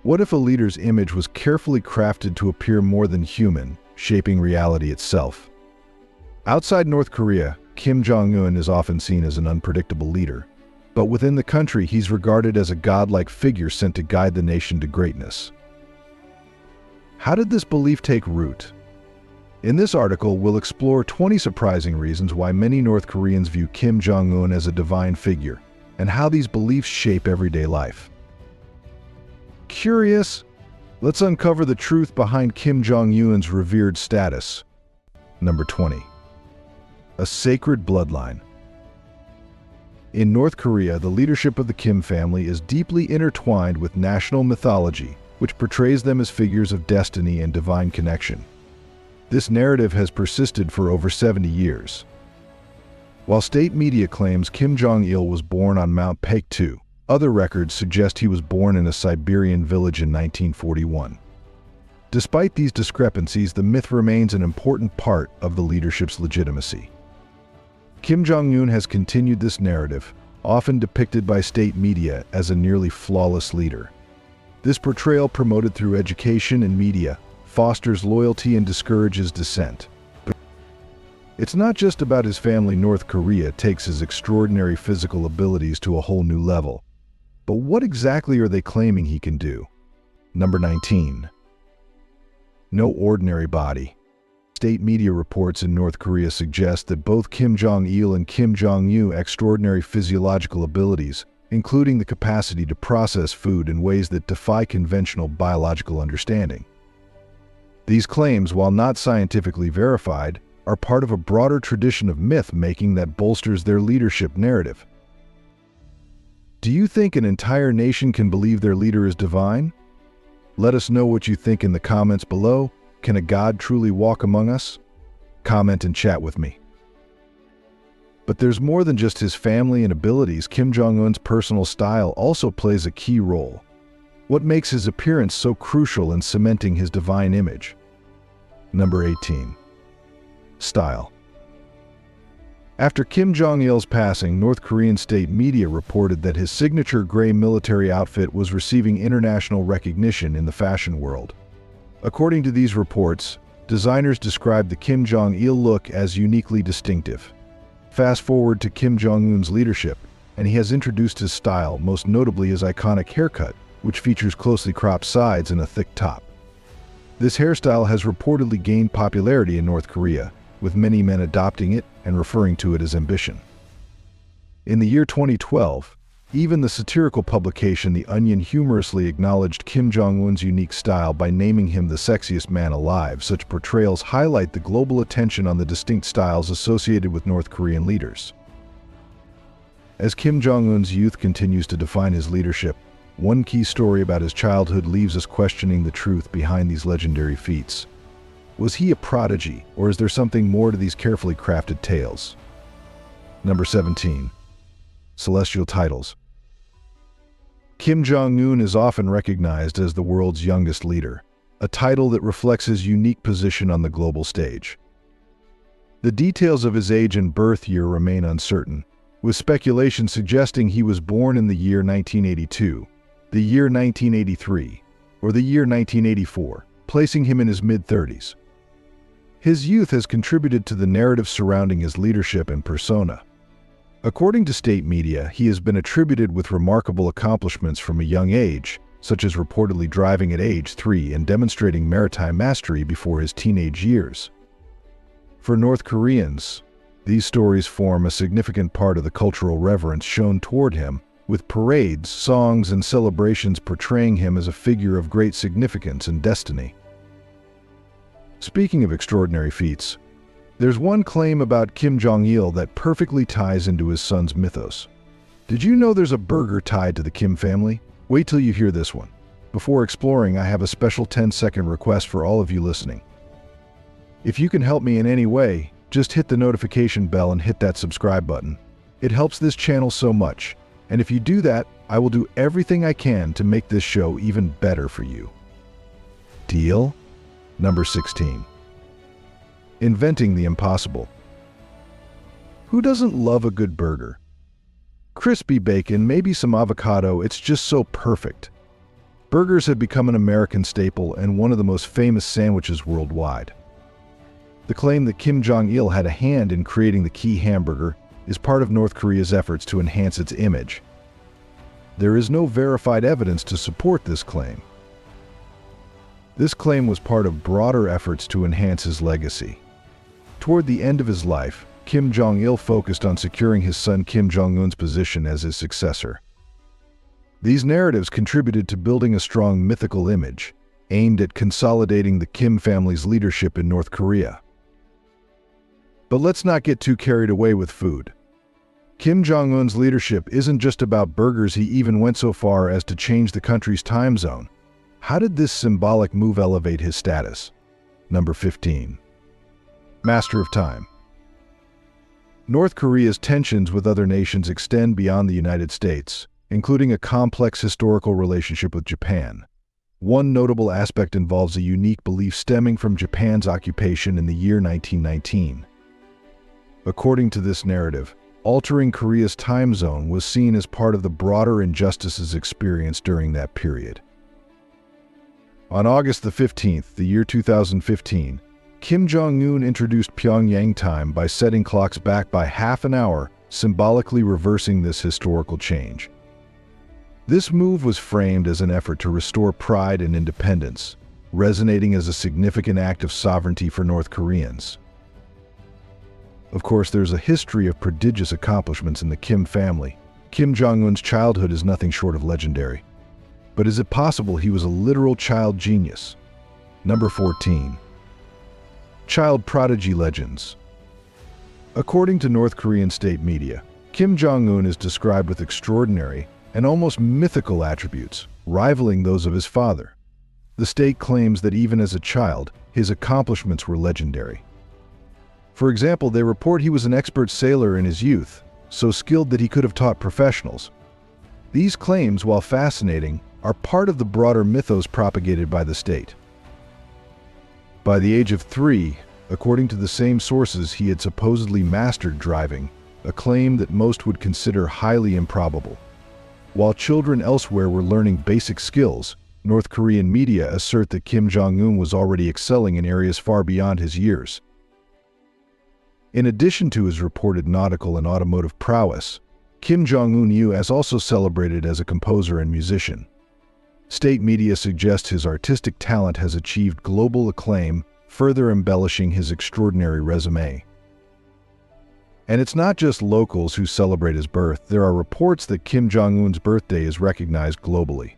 What if a leader's image was carefully crafted to appear more than human, shaping reality itself? Outside North Korea, Kim Jong-un is often seen as an unpredictable leader. But within the country, he's regarded as a godlike figure sent to guide the nation to greatness. How did this belief take root? In this article, we'll explore 20 surprising reasons why many North Koreans view Kim Jong-un as a divine figure, and how these beliefs shape everyday life. Curious? Let's uncover the truth behind Kim Jong-un's revered status. Number 20. A sacred bloodline. In North Korea, the leadership of the Kim family is deeply intertwined with national mythology, which portrays them as figures of destiny and divine connection. This narrative has persisted for over 70 years. While state media claims Kim Jong-il was born on Mount Paektu, other records suggest he was born in a Siberian village in 1941. Despite these discrepancies, the myth remains an important part of the leadership's legitimacy. Kim Jong-un has continued this narrative, often depicted by state media as a nearly flawless leader. This portrayal, promoted through education and media, fosters loyalty and discourages dissent. It's not just about his family. North Korea takes his extraordinary physical abilities to a whole new level. But what exactly are they claiming he can do? Number 19. No ordinary body. State media reports in North Korea suggest that both Kim Jong-il and Kim Jong-un have extraordinary physiological abilities, including the capacity to process food in ways that defy conventional biological understanding. These claims, while not scientifically verified, are part of a broader tradition of myth-making that bolsters their leadership narrative. Do you think an entire nation can believe their leader is divine? Let us know what you think in the comments below. Can a god truly walk among us? Comment and chat with me. But there's more than just his family and abilities. Kim Jong-un's personal style also plays a key role. What makes his appearance so crucial in cementing his divine image? Number 18. Style. After Kim Jong-il's passing, North Korean state media reported that his signature gray military outfit was receiving international recognition in the fashion world. According to these reports, designers described the Kim Jong-il look as uniquely distinctive. Fast forward to Kim Jong-un's leadership, and he has introduced his style, most notably his iconic haircut, which features closely cropped sides and a thick top. This hairstyle has reportedly gained popularity in North Korea, with many men adopting it and referring to it as ambition. In the year 2012, even the satirical publication The Onion humorously acknowledged Kim Jong-un's unique style by naming him the sexiest man alive. Such portrayals highlight the global attention on the distinct styles associated with North Korean leaders. As Kim Jong-un's youth continues to define his leadership, one key story about his childhood leaves us questioning the truth behind these legendary feats. Was he a prodigy, or is there something more to these carefully crafted tales? Number 17. Celestial titles. Kim Jong-un is often recognized as the world's youngest leader, a title that reflects his unique position on the global stage. The details of his age and birth year remain uncertain, with speculation suggesting he was born in the year 1982, the year 1983, or the year 1984, placing him in his mid-30s. His youth has contributed to the narrative surrounding his leadership and persona. According to state media, he has been attributed with remarkable accomplishments from a young age, such as reportedly driving at age 3 and demonstrating maritime mastery before his teenage years. For North Koreans, these stories form a significant part of the cultural reverence shown toward him, with parades, songs, and celebrations portraying him as a figure of great significance and destiny. Speaking of extraordinary feats, there's one claim about Kim Jong-il that perfectly ties into his son's mythos. Did you know there's a burger tied to the Kim family? Wait till you hear this one. Before exploring, I have a special 10-second request for all of you listening. If you can help me in any way, just hit the notification bell and hit that subscribe button. It helps this channel so much, and if you do that, I will do everything I can to make this show even better for you. Deal? Number 16. Inventing the impossible. Who doesn't love a good burger? Crispy bacon, maybe some avocado, it's just so perfect. Burgers have become an American staple and one of the most famous sandwiches worldwide. The claim that Kim Jong-il had a hand in creating the key hamburger is part of North Korea's efforts to enhance its image. There is no verified evidence to support this claim. This claim was part of broader efforts to enhance his legacy. Toward the end of his life, Kim Jong-il focused on securing his son Kim Jong-un's position as his successor. These narratives contributed to building a strong mythical image, aimed at consolidating the Kim family's leadership in North Korea. But let's not get too carried away with food. Kim Jong-un's leadership isn't just about burgers. He even went so far as to change the country's time zone. How did this symbolic move elevate his status? Number 15. Master of Time. North Korea's tensions with other nations extend beyond the United States, including a complex historical relationship with Japan. One notable aspect involves a unique belief stemming from Japan's occupation in the year 1919. According to this narrative, altering Korea's time zone was seen as part of the broader injustices experienced during that period. On August the 15th, the year 2015, Kim Jong-un introduced Pyongyang time by setting clocks back by half an hour, symbolically reversing this historical change. This move was framed as an effort to restore pride and independence, resonating as a significant act of sovereignty for North Koreans. Of course, there's a history of prodigious accomplishments in the Kim family. Kim Jong-un's childhood is nothing short of legendary. But is it possible he was a literal child genius? Number 14. Child prodigy legends. According to North Korean state media, Kim Jong-un is described with extraordinary and almost mythical attributes, rivaling those of his father. The state claims that even as a child, his accomplishments were legendary. For example, they report he was an expert sailor in his youth, so skilled that he could have taught professionals. These claims, while fascinating, are part of the broader mythos propagated by the state. By the age of 3, according to the same sources, he had supposedly mastered driving, a claim that most would consider highly improbable. While children elsewhere were learning basic skills, North Korean media assert that Kim Jong-un was already excelling in areas far beyond his years. In addition to his reported nautical and automotive prowess, Kim Jong-un is also celebrated as a composer and musician. State media suggest his artistic talent has achieved global acclaim, further embellishing his extraordinary resume. And it's not just locals who celebrate his birth. There are reports that Kim Jong-un's birthday is recognized globally.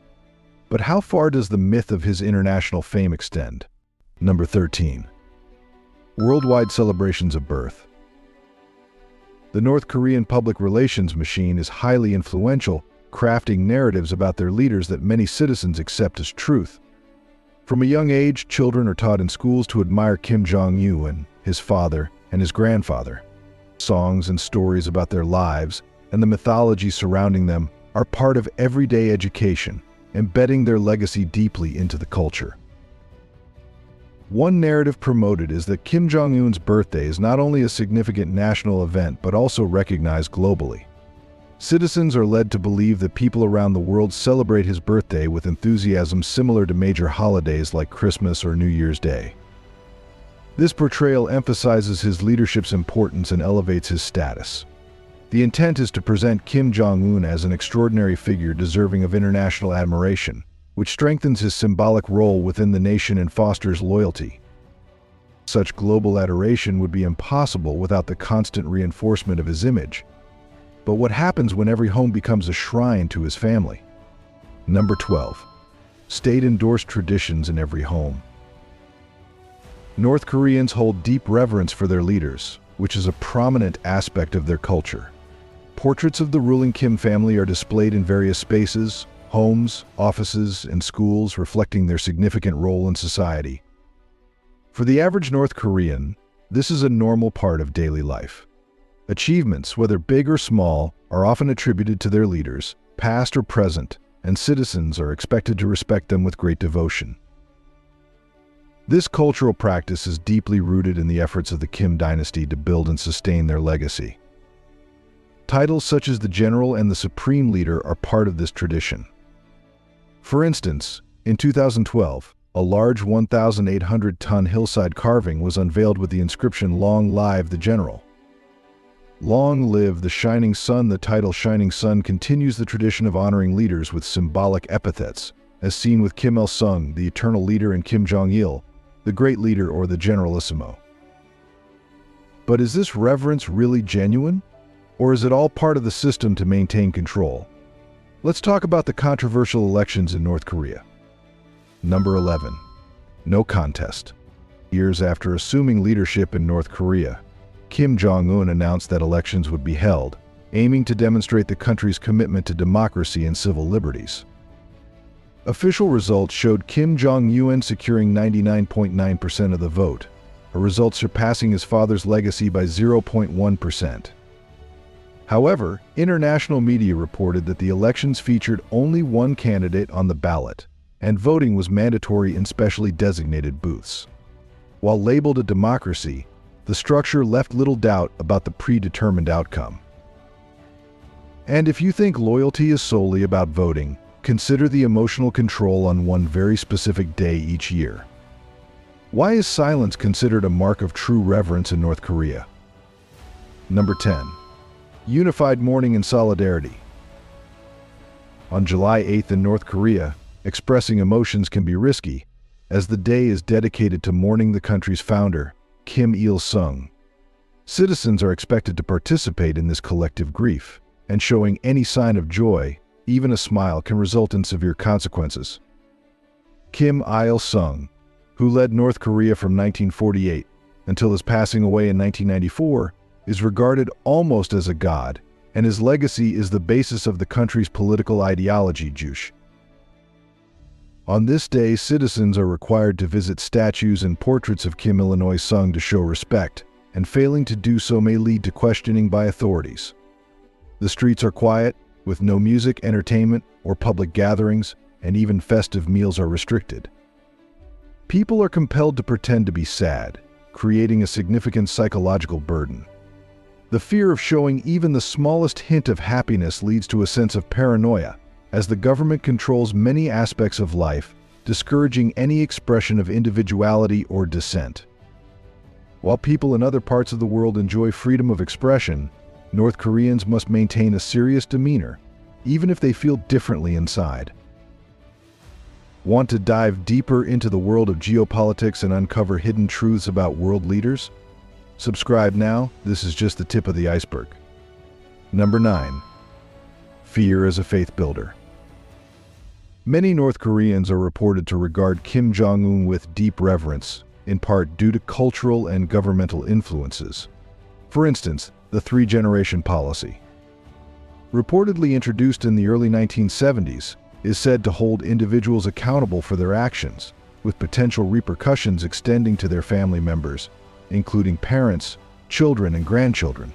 But how far does the myth of his international fame extend? Number 13. Worldwide celebrations of birth. The North Korean public relations machine is highly influential, crafting narratives about their leaders that many citizens accept as truth. From a young age, children are taught in schools to admire Kim Jong-un, his father, and his grandfather. Songs and stories about their lives and the mythology surrounding them are part of everyday education, embedding their legacy deeply into the culture. One narrative promoted is that Kim Jong-un's birthday is not only a significant national event but also recognized globally. Citizens are led to believe that people around the world celebrate his birthday with enthusiasm similar to major holidays like Christmas or New Year's Day. This portrayal emphasizes his leadership's importance and elevates his status. The intent is to present Kim Jong-un as an extraordinary figure deserving of international admiration, which strengthens his symbolic role within the nation and fosters loyalty. Such global adoration would be impossible without the constant reinforcement of his image. But what happens when every home becomes a shrine to his family? Number 12. State-endorsed traditions in every home. North Koreans hold deep reverence for their leaders, which is a prominent aspect of their culture. Portraits of the ruling Kim family are displayed in various spaces, homes, offices, and schools, reflecting their significant role in society. For the average North Korean, this is a normal part of daily life. Achievements, whether big or small, are often attributed to their leaders, past or present, and citizens are expected to respect them with great devotion. This cultural practice is deeply rooted in the efforts of the Kim dynasty to build and sustain their legacy. Titles such as the General and the Supreme Leader are part of this tradition. For instance, In 2012, a large 1,800-ton hillside carving was unveiled with the inscription "Long Live the General." Long live the shining sun. The title Shining Sun continues the tradition of honoring leaders with symbolic epithets, as seen with Kim Il-sung, the eternal leader, and Kim Jong-il, the great leader or the generalissimo. But is this reverence really genuine? Or is it all part of the system to maintain control? Let's talk about the controversial elections in North Korea. Number 11. No contest. Years after assuming leadership in North Korea, Kim Jong-un announced that elections would be held, aiming to demonstrate the country's commitment to democracy and civil liberties. Official results showed Kim Jong-un securing 99.9% of the vote, a result surpassing his father's legacy by 0.1%. However, international media reported that the elections featured only one candidate on the ballot, and voting was mandatory in specially designated booths. While labeled a democracy, the structure left little doubt about the predetermined outcome. And if you think loyalty is solely about voting, consider the emotional control on one very specific day each year. Why is silence considered a mark of true reverence in North Korea? Number 10. Unified mourning and solidarity. On July 8th in North Korea, expressing emotions can be risky, as the day is dedicated to mourning the country's founder, Kim Il-sung. Citizens are expected to participate in this collective grief, and showing any sign of joy, even a smile, can result in severe consequences. Kim Il-sung, who led North Korea from 1948 until his passing away in 1994, is regarded almost as a god, and his legacy is the basis of the country's political ideology, Juche. On this day, citizens are required to visit statues and portraits of Kim Il-sung to show respect, and failing to do so may lead to questioning by authorities. The streets are quiet, with no music, entertainment, or public gatherings, and even festive meals are restricted. People are compelled to pretend to be sad, creating a significant psychological burden. The fear of showing even the smallest hint of happiness leads to a sense of paranoia, as the government controls many aspects of life, discouraging any expression of individuality or dissent. While people in other parts of the world enjoy freedom of expression, North Koreans must maintain a serious demeanor, even if they feel differently inside. Want to dive deeper into the world of geopolitics and uncover hidden truths about world leaders? Subscribe now, this is just the tip of the iceberg. Number 9. Fear as a faith builder. Many North Koreans are reported to regard Kim Jong-un with deep reverence, in part due to cultural and governmental influences. For instance, the three-generation policy, reportedly introduced in the early 1970s, is said to hold individuals accountable for their actions, with potential repercussions extending to their family members, including parents, children, and grandchildren.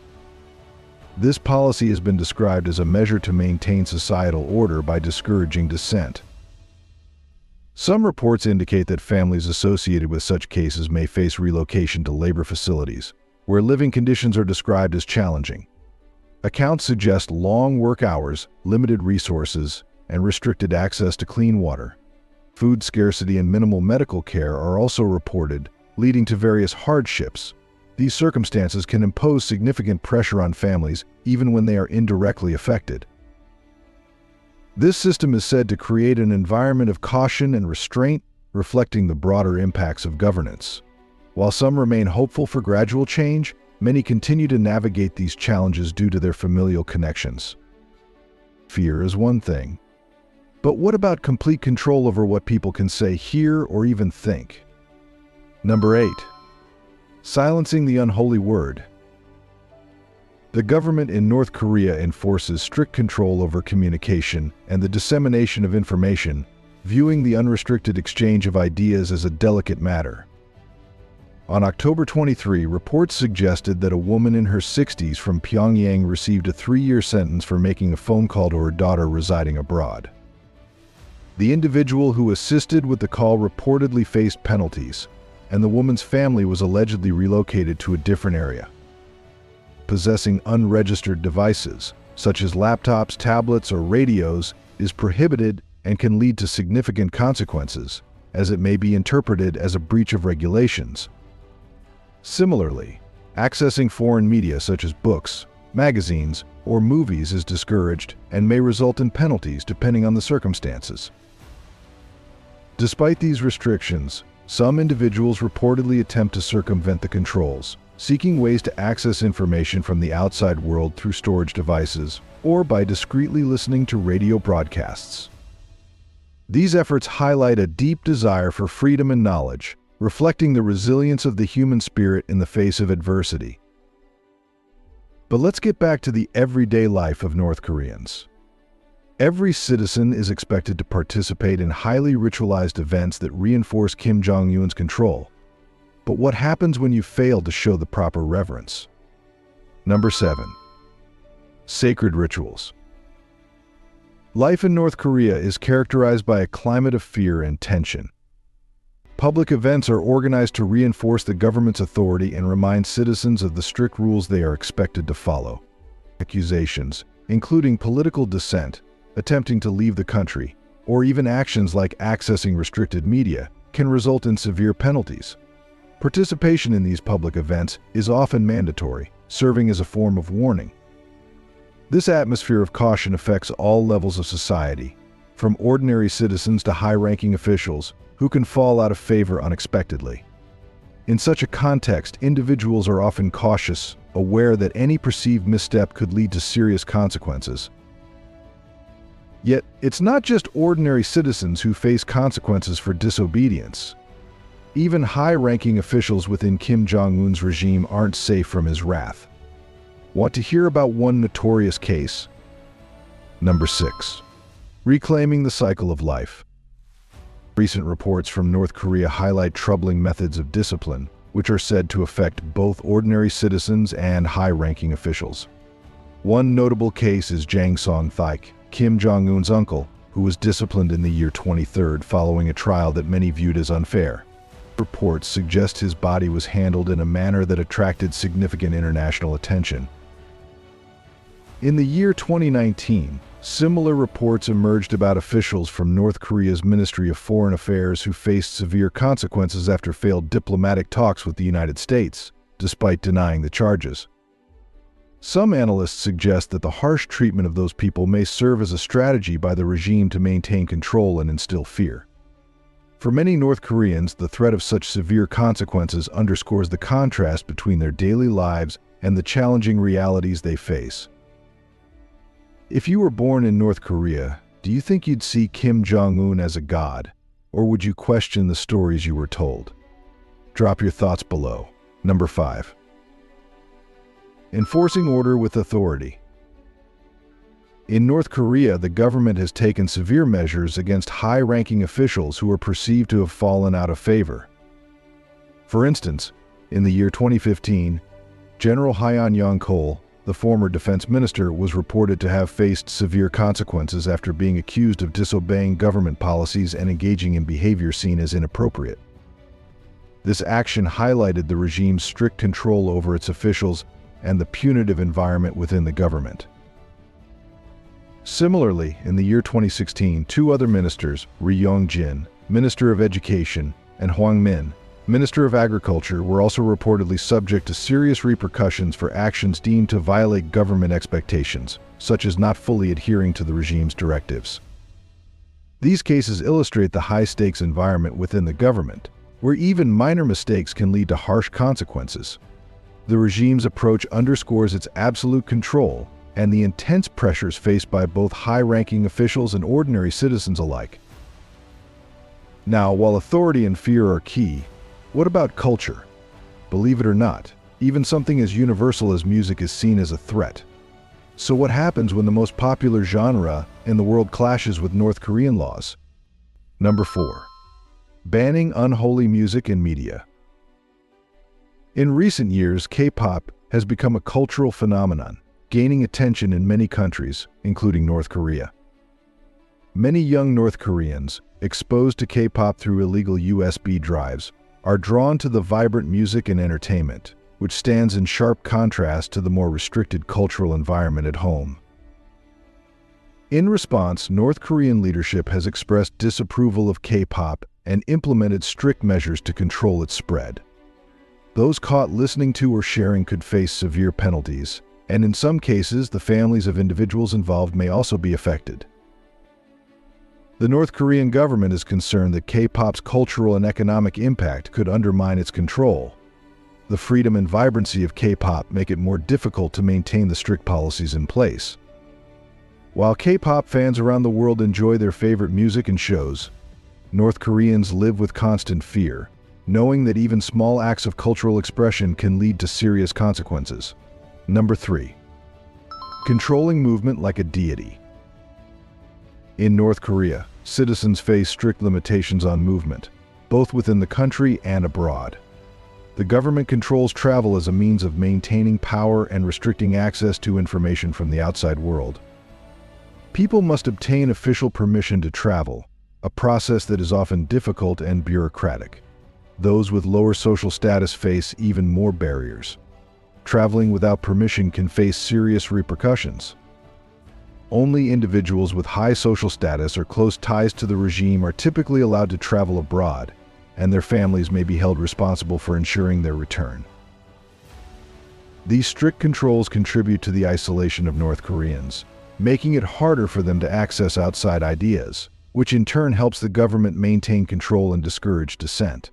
This policy has been described as a measure to maintain societal order by discouraging dissent. Some reports indicate that families associated with such cases may face relocation to labor facilities, where living conditions are described as challenging. Accounts suggest long work hours, limited resources, and restricted access to clean water. Food scarcity and minimal medical care are also reported, leading to various hardships. These circumstances can impose significant pressure on families, even when they are indirectly affected. This system is said to create an environment of caution and restraint, reflecting the broader impacts of governance. While some remain hopeful for gradual change, many continue to navigate these challenges due to their familial connections. Fear is one thing. But what about complete control over what people can say, hear, or even think? Number 8. Silencing the unholy word. The government in North Korea enforces strict control over communication and the dissemination of information, viewing the unrestricted exchange of ideas as a delicate matter. On October 23, reports suggested that a woman in her 60s from Pyongyang received a 3-year sentence for making a phone call to her daughter residing abroad. The individual who assisted with the call reportedly faced penalties, and the woman's family was allegedly relocated to a different area. Possessing unregistered devices, such as laptops, tablets, or radios, is prohibited, and can lead to significant consequences, as it may be interpreted as a breach of regulations. Similarly, accessing foreign media such as books, magazines, or movies is discouraged and may result in penalties depending on the circumstances. Despite these restrictions, some individuals reportedly attempt to circumvent the controls, seeking ways to access information from the outside world through storage devices or by discreetly listening to radio broadcasts. These efforts highlight a deep desire for freedom and knowledge, reflecting the resilience of the human spirit in the face of adversity. But let's get back to the everyday life of North Koreans. Every citizen is expected to participate in highly ritualized events that reinforce Kim Jong-un's control. But what happens when you fail to show the proper reverence? Number 7. Sacred rituals. Life in North Korea is characterized by a climate of fear and tension. Public events are organized to reinforce the government's authority and remind citizens of the strict rules they are expected to follow. Accusations, including political dissent, attempting to leave the country, or even actions like accessing restricted media, can result in severe penalties. Participation in these public events is often mandatory, serving as a form of warning. This atmosphere of caution affects all levels of society, from ordinary citizens to high-ranking officials, who can fall out of favor unexpectedly. In such a context, individuals are often cautious, aware that any perceived misstep could lead to serious consequences. Yet, it's not just ordinary citizens who face consequences for disobedience. Even high-ranking officials within Kim Jong-un's regime aren't safe from his wrath. Want to hear about one notorious case? Number 6. Reclaiming the cycle of life. Recent reports from North Korea highlight troubling methods of discipline, which are said to affect both ordinary citizens and high-ranking officials. One notable case is Jang Song-thaek, Kim Jong-un's uncle, who was disciplined in the year 2013 following a trial that many viewed as unfair. Reports suggest his body was handled in a manner that attracted significant international attention. In the year 2019, similar reports emerged about officials from North Korea's Ministry of Foreign Affairs who faced severe consequences after failed diplomatic talks with the United States, despite denying the charges. Some analysts suggest that the harsh treatment of those people may serve as a strategy by the regime to maintain control and instill fear. For many North Koreans, the threat of such severe consequences underscores the contrast between their daily lives and the challenging realities they face. If you were born in North Korea, do you think you'd see Kim Jong-un as a god, or would you question the stories you were told? Drop your thoughts below. Number 5. Enforcing order with authority. In North Korea, the government has taken severe measures against high-ranking officials who are perceived to have fallen out of favor. For instance, in the year 2015, General Hyun Yong-chol, the former defense minister, was reported to have faced severe consequences after being accused of disobeying government policies and engaging in behavior seen as inappropriate. This action highlighted the regime's strict control over its officials and the punitive environment within the government. Similarly, in the year 2016, 2 other ministers, Ri Yong-jin, Minister of Education, and Hwang Min, Minister of Agriculture, were also reportedly subject to serious repercussions for actions deemed to violate government expectations, such as not fully adhering to the regime's directives. These cases illustrate the high-stakes environment within the government, where even minor mistakes can lead to harsh consequences. The regime's approach underscores its absolute control and the intense pressures faced by both high-ranking officials and ordinary citizens alike. Now, while authority and fear are key, what about culture? Believe it or not, even something as universal as music is seen as a threat. So what happens when the most popular genre in the world clashes with North Korean laws? Number 4. Banning unholy music and media. In recent years, K-pop has become a cultural phenomenon, gaining attention in many countries, including North Korea. Many young North Koreans, exposed to K-pop through illegal USB drives, are drawn to the vibrant music and entertainment, which stands in sharp contrast to the more restricted cultural environment at home. In response, North Korean leadership has expressed disapproval of K-pop and implemented strict measures to control its spread. Those caught listening to or sharing could face severe penalties, and in some cases, the families of individuals involved may also be affected. The North Korean government is concerned that K-pop's cultural and economic impact could undermine its control. The freedom and vibrancy of K-pop make it more difficult to maintain the strict policies in place. While K-pop fans around the world enjoy their favorite music and shows, North Koreans live with constant fear, knowing that even small acts of cultural expression can lead to serious consequences. Number 3. Controlling movement like a deity. In North Korea, citizens face strict limitations on movement, both within the country and abroad. The government controls travel as a means of maintaining power and restricting access to information from the outside world. People must obtain official permission to travel, a process that is often difficult and bureaucratic. Those with lower social status face even more barriers. Traveling without permission can face serious repercussions. Only individuals with high social status or close ties to the regime are typically allowed to travel abroad, and their families may be held responsible for ensuring their return. These strict controls contribute to the isolation of North Koreans, making it harder for them to access outside ideas, which in turn helps the government maintain control and discourage dissent.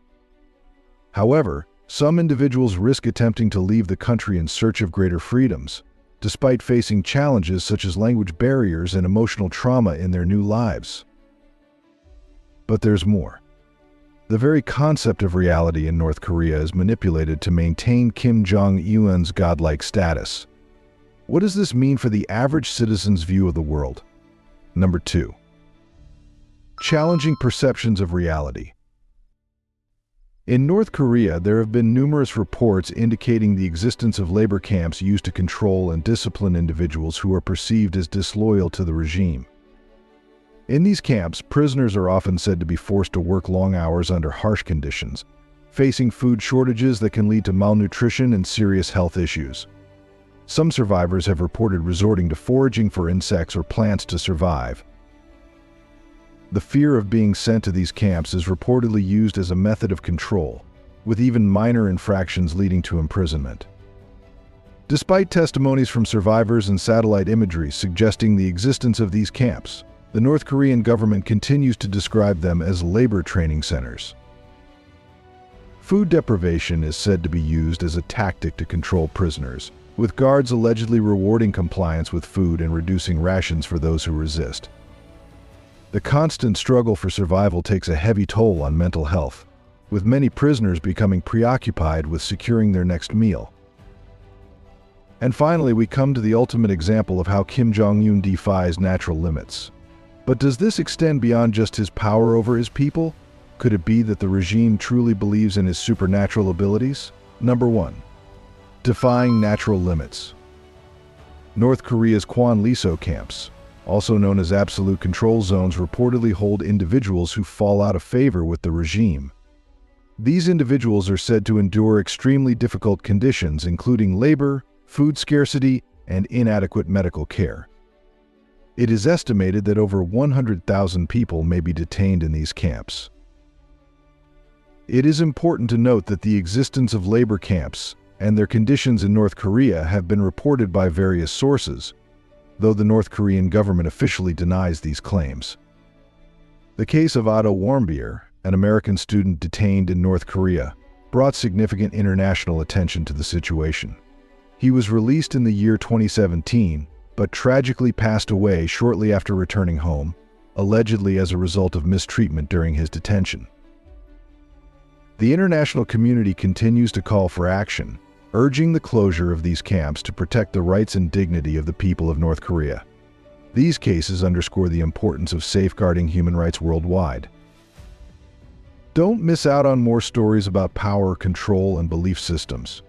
However, some individuals risk attempting to leave the country in search of greater freedoms, despite facing challenges such as language barriers and emotional trauma in their new lives. But there's more. The very concept of reality in North Korea is manipulated to maintain Kim Jong-un's godlike status. What does this mean for the average citizen's view of the world? Number 2. Challenging perceptions of reality. In North Korea, there have been numerous reports indicating the existence of labor camps used to control and discipline individuals who are perceived as disloyal to the regime. In these camps, prisoners are often said to be forced to work long hours under harsh conditions, facing food shortages that can lead to malnutrition and serious health issues. Some survivors have reported resorting to foraging for insects or plants to survive. The fear of being sent to these camps is reportedly used as a method of control, with even minor infractions leading to imprisonment. Despite testimonies from survivors and satellite imagery suggesting the existence of these camps, the North Korean government continues to describe them as labor training centers. Food deprivation is said to be used as a tactic to control prisoners, with guards allegedly rewarding compliance with food and reducing rations for those who resist. The constant struggle for survival takes a heavy toll on mental health, with many prisoners becoming preoccupied with securing their next meal. And finally, we come to the ultimate example of how Kim Jong-un defies natural limits. But does this extend beyond just his power over his people? Could it be that the regime truly believes in his supernatural abilities? Number 1. Defying natural limits. North Korea's Kwanliso camps, also known as absolute control zones, reportedly hold individuals who fall out of favor with the regime. These individuals are said to endure extremely difficult conditions, including labor, food scarcity, and inadequate medical care. It is estimated that over 100,000 people may be detained in these camps. It is important to note that the existence of labor camps and their conditions in North Korea have been reported by various sources, though the North Korean government officially denies these claims. The case of Otto Warmbier, an American student detained in North Korea, brought significant international attention to the situation. He was released in the year 2017, but tragically passed away shortly after returning home, allegedly as a result of mistreatment during his detention. The international community continues to call for action, urging the closure of these camps to protect the rights and dignity of the people of North Korea. These cases underscore the importance of safeguarding human rights worldwide. Don't miss out on more stories about power, control, and belief systems.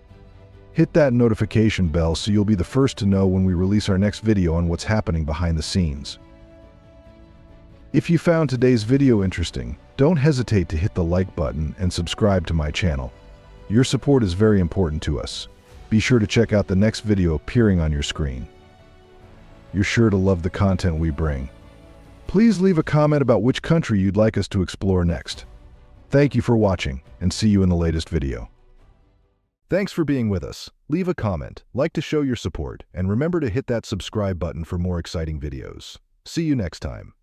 Hit that notification bell so you'll be the first to know when we release our next video on what's happening behind the scenes. If you found today's video interesting, don't hesitate to hit the like button and subscribe to my channel. Your support is very important to us. Be sure to check out the next video appearing on your screen. you're sure to love the content we bring. Please leave a comment about which country you'd like us to explore next. Thank you for watching, and see you in the latest video. Thanks for being with us. Leave a comment, like to show your support, and remember to hit that subscribe button for more exciting videos. See you next time.